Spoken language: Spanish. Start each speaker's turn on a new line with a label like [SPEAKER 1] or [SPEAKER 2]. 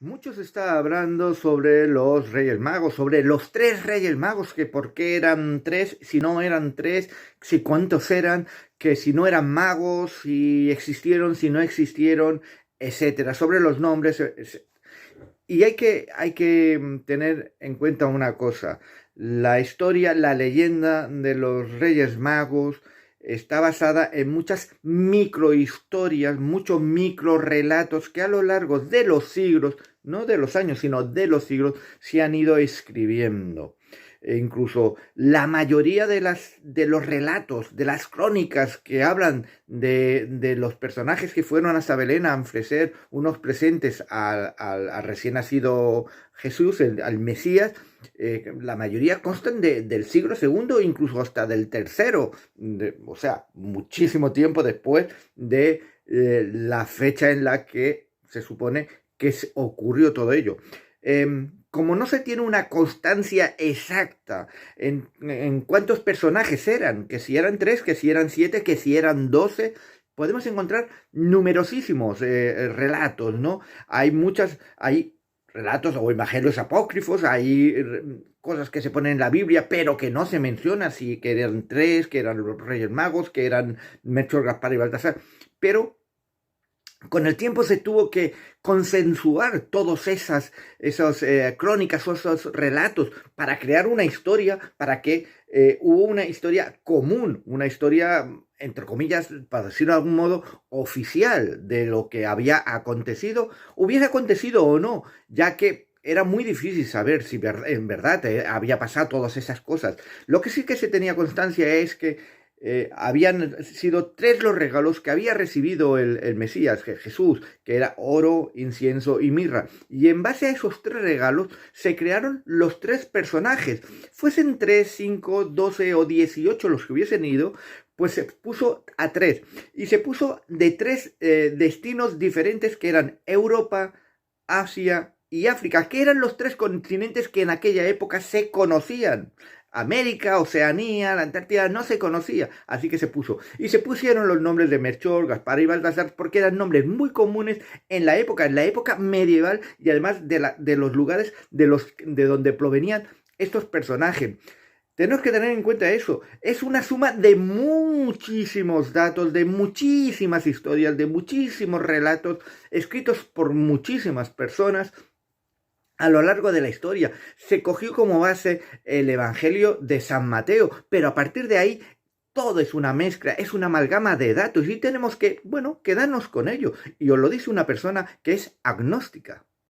[SPEAKER 1] Muchos está hablando sobre los Reyes Magos, sobre los tres Reyes Magos, que por qué eran tres, si no eran tres, si cuántos eran, que si no eran magos, si existieron, si no existieron, etcétera, sobre los nombres. Y hay que tener en cuenta una cosa, la historia, la leyenda de los Reyes Magos está basada en muchas microhistorias, muchos microrelatos que a lo largo de los siglos, no de los años, sino de los siglos, se han ido escribiendo. E incluso la mayoría de los relatos, de las crónicas que hablan de los personajes que fueron hasta Belén a ofrecer unos presentes al recién nacido Jesús, al Mesías, la mayoría constan del siglo segundo, incluso hasta del tercero, o sea, muchísimo tiempo después de la fecha en la que se supone que ocurrió todo ello. Como no se tiene una constancia exacta en cuántos personajes eran, que si eran tres, que si eran siete, que si eran 12, podemos encontrar numerosísimos relatos, ¿no? Hay relatos o evangelios apócrifos, hay cosas que se ponen en la Biblia, pero que no se menciona, si que eran tres, que eran los Reyes Magos, que eran Melchor, Gaspar y Baltasar, pero con el tiempo se tuvo que consensuar todas esas crónicas o esos relatos para crear una historia, para que hubo una historia común, una historia, entre comillas, para decirlo de algún modo, oficial de lo que había acontecido, hubiera acontecido o no, ya que era muy difícil saber si en verdad había pasado todas esas cosas. Lo que sí que se tenía constancia es que habían sido tres los regalos que había recibido el Mesías, Jesús, que era oro, incienso y mirra. Y en base a esos tres regalos se crearon los tres personajes. Fuesen 3, 5, 12 o 18 los que hubiesen ido, pues se puso a tres. Y se puso de tres destinos diferentes que eran Europa, Asia y África, que eran los tres continentes que en aquella época se conocían. América, Oceanía, la Antártida no se conocía, así que se puso. Y se pusieron los nombres de Melchor, Gaspar y Baltasar porque eran nombres muy comunes en la época medieval y además de los lugares de donde provenían estos personajes. Tenemos que tener en cuenta eso. Es una suma de muchísimos datos, de muchísimas historias, de muchísimos relatos escritos por muchísimas personas a lo largo de la historia. Se cogió como base el Evangelio de San Mateo, pero a partir de ahí todo es una mezcla, es una amalgama de datos y tenemos que, bueno, quedarnos con ello. Y os lo dice una persona que es agnóstica.